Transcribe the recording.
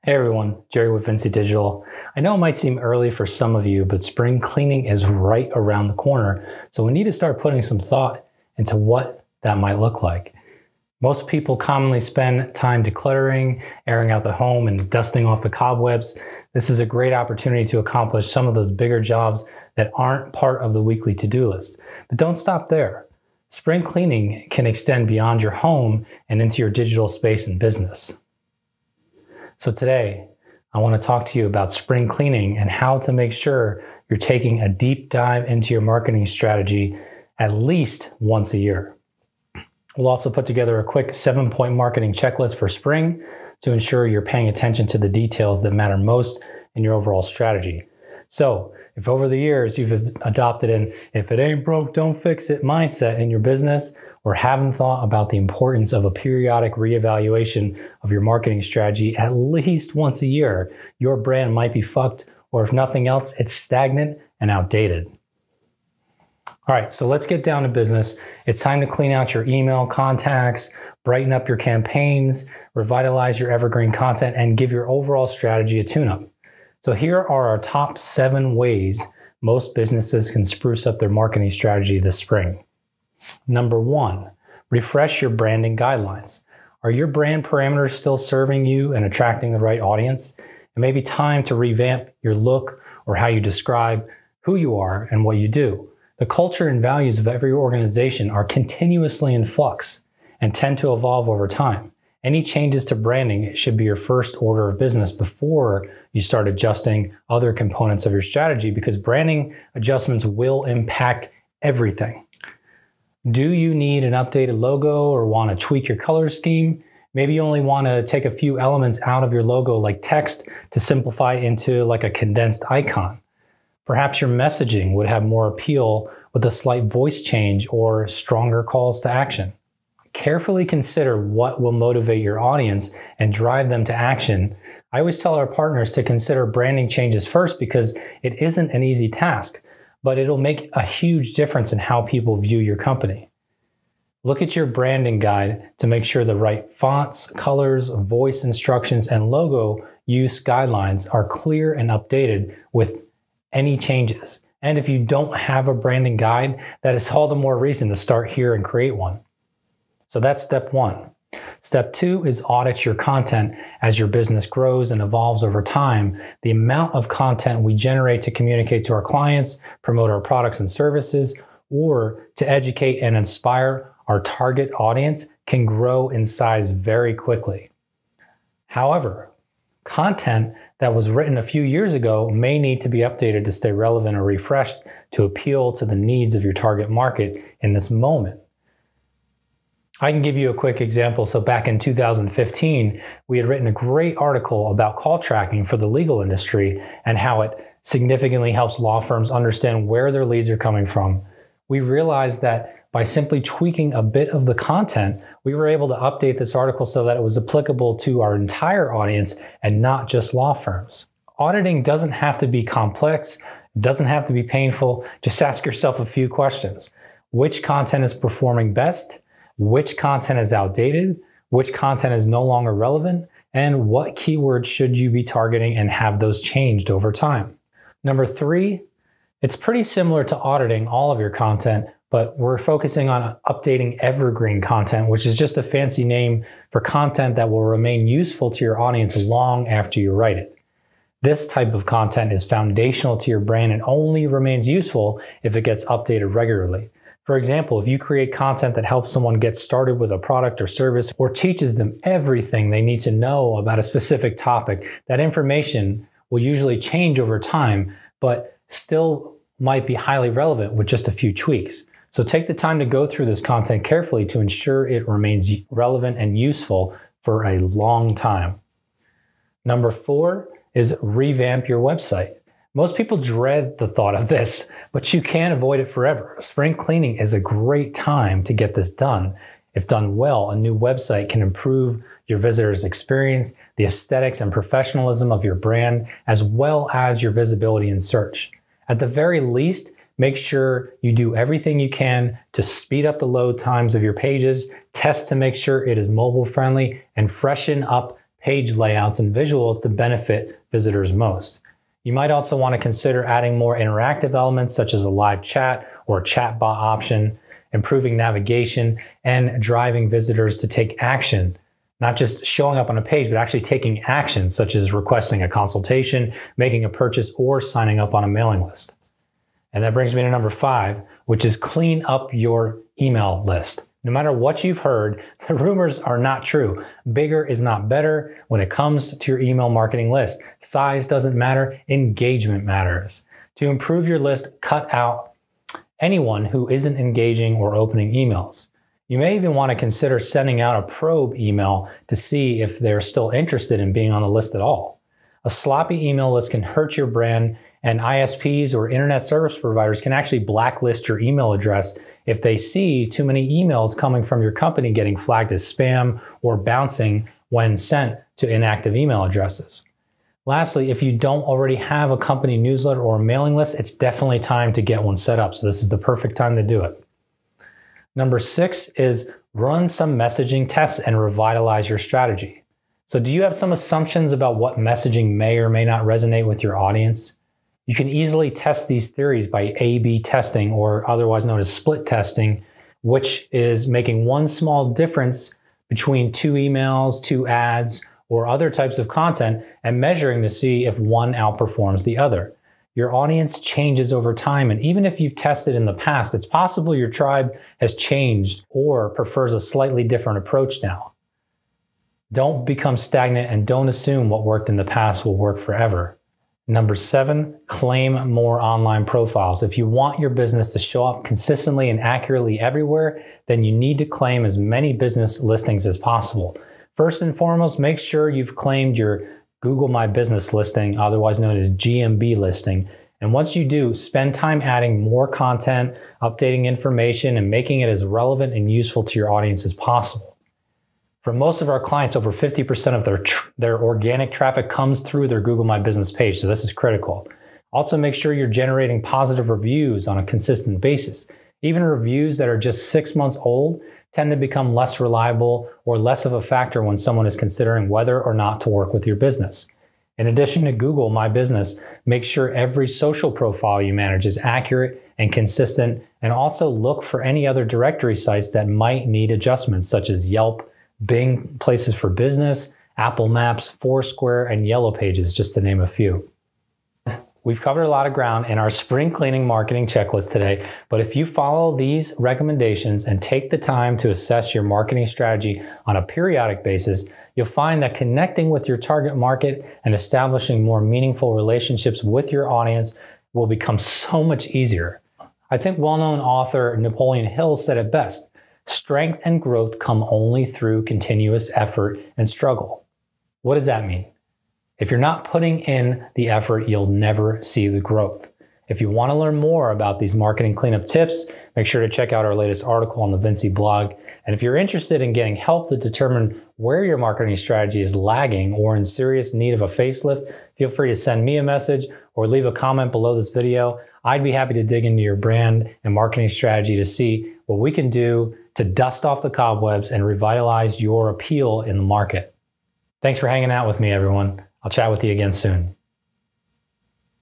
Hey everyone, Jerry with Vinci Digital. I know it might seem early for some of you, but spring cleaning is right around the corner, so we need to start putting some thought into what that might look like. Most people commonly spend time decluttering, airing out the home, and dusting off the cobwebs. This is a great opportunity to accomplish some of those bigger jobs that aren't part of the weekly to-do list. But don't stop there. Spring cleaning can extend beyond your home and into your digital space and business. So today, I want to talk to you about spring cleaning and how to make sure you're taking a deep dive into your marketing strategy at least once a year. We'll also put together a quick 7-point marketing checklist for spring to ensure you're paying attention to the details that matter most in your overall strategy. So if over the years you've adopted an "if it ain't broke, don't fix it" mindset in your business, or haven't thought about the importance of a periodic reevaluation of your marketing strategy at least once a year, your brand might be fucked, or if nothing else, it's stagnant and outdated. All right, so let's get down to business. It's time to clean out your email contacts, brighten up your campaigns, revitalize your evergreen content, and give your overall strategy a tune-up. So here are our top 7 ways most businesses can spruce up their marketing strategy this spring. Number 1, refresh your branding guidelines. Are your brand parameters still serving you and attracting the right audience? It may be time to revamp your look or how you describe who you are and what you do. The culture and values of every organization are continuously in flux and tend to evolve over time. Any changes to branding should be your first order of business before you start adjusting other components of your strategy, because branding adjustments will impact everything. Do you need an updated logo or want to tweak your color scheme? Maybe you only want to take a few elements out of your logo, like text, to simplify into like a condensed icon. Perhaps your messaging would have more appeal with a slight voice change or stronger calls to action. Carefully consider what will motivate your audience and drive them to action. I always tell our partners to consider branding changes first, because it isn't an easy task, but it'll make a huge difference in how people view your company. Look at your branding guide to make sure the right fonts, colors, voice instructions, and logo use guidelines are clear and updated with any changes. And if you don't have a branding guide, that is all the more reason to start here and create one. So that's step 1. Step 2 is audit your content. As your business grows and evolves over time, the amount of content we generate to communicate to our clients, promote our products and services, or to educate and inspire our target audience can grow in size very quickly. However, content that was written a few years ago may need to be updated to stay relevant or refreshed to appeal to the needs of your target market in this moment. I can give you a quick example. So back in 2015, we had written a great article about call tracking for the legal industry and how it significantly helps law firms understand where their leads are coming from. We realized that by simply tweaking a bit of the content, we were able to update this article so that it was applicable to our entire audience and not just law firms. Auditing doesn't have to be complex, it doesn't have to be painful. Just ask yourself a few questions. Which content is performing best? Which content is outdated? Which content is no longer relevant? And what keywords should you be targeting and have those changed over time? Number 3, it's pretty similar to auditing all of your content, but we're focusing on updating evergreen content, which is just a fancy name for content that will remain useful to your audience long after you write it. This type of content is foundational to your brand and only remains useful if it gets updated regularly. For example, if you create content that helps someone get started with a product or service, or teaches them everything they need to know about a specific topic, that information will usually change over time, but still might be highly relevant with just a few tweaks. So take the time to go through this content carefully to ensure it remains relevant and useful for a long time. Number 4 is revamp your website. Most people dread the thought of this, but you can't avoid it forever. Spring cleaning is a great time to get this done. If done well, a new website can improve your visitors' experience, the aesthetics and professionalism of your brand, as well as your visibility in search. At the very least, make sure you do everything you can to speed up the load times of your pages, test to make sure it is mobile friendly, and freshen up page layouts, and visuals to benefit visitors most. You might also want to consider adding more interactive elements such as a live chat or a chatbot option, improving navigation, and driving visitors to take action. Not just showing up on a page, but actually taking action such as requesting a consultation, making a purchase, or signing up on a mailing list. And that brings me to number 5, which is clean up your email list. No matter what you've heard, the rumors are not true. Bigger is not better when it comes to your email marketing list. Size doesn't matter, engagement matters. To improve your list, cut out anyone who isn't engaging or opening emails. You may even want to consider sending out a probe email to see if they're still interested in being on the list at all. A sloppy email list can hurt your brand, and ISPs or internet service providers can actually blacklist your email address if they see too many emails coming from your company getting flagged as spam or bouncing when sent to inactive email addresses. Lastly, if you don't already have a company newsletter or a mailing list, it's definitely time to get one set up. So this is the perfect time to do it. Number 6 is run some messaging tests and revitalize your strategy. So do you have some assumptions about what messaging may or may not resonate with your audience? You can easily test these theories by A/B testing, or otherwise known as split testing, which is making one small difference between 2 emails, 2 ads, or other types of content and measuring to see if one outperforms the other. Your audience changes over time, and even if you've tested in the past, it's possible your tribe has changed or prefers a slightly different approach now. Don't become stagnant and don't assume what worked in the past will work forever. Number 7, claim more online profiles. If you want your business to show up consistently and accurately everywhere, then you need to claim as many business listings as possible. First and foremost, make sure you've claimed your Google My Business listing, otherwise known as GMB listing. And once you do, spend time adding more content, updating information, and making it as relevant and useful to your audience as possible. For most of our clients, over 50% of their organic traffic comes through their Google My Business page, so this is critical. Also, make sure you're generating positive reviews on a consistent basis. Even reviews that are just 6 months old tend to become less reliable or less of a factor when someone is considering whether or not to work with your business. In addition to Google My Business, make sure every social profile you manage is accurate and consistent, and also look for any other directory sites that might need adjustments, such as Yelp, Bing Places for Business, Apple Maps, Foursquare, and Yellow Pages, just to name a few. We've covered a lot of ground in our spring cleaning marketing checklist today, but if you follow these recommendations and take the time to assess your marketing strategy on a periodic basis, you'll find that connecting with your target market and establishing more meaningful relationships with your audience will become so much easier. I think well-known author Napoleon Hill said it best: strength and growth come only through continuous effort and struggle. What does that mean? If you're not putting in the effort, you'll never see the growth. If you want to learn more about these marketing cleanup tips, make sure to check out our latest article on the Vinci blog. And if you're interested in getting help to determine where your marketing strategy is lagging or in serious need of a facelift, feel free to send me a message or leave a comment below this video. I'd be happy to dig into your brand and marketing strategy to see what we can do to dust off the cobwebs and revitalize your appeal in the market. Thanks for hanging out with me, everyone. I'll chat with you again soon.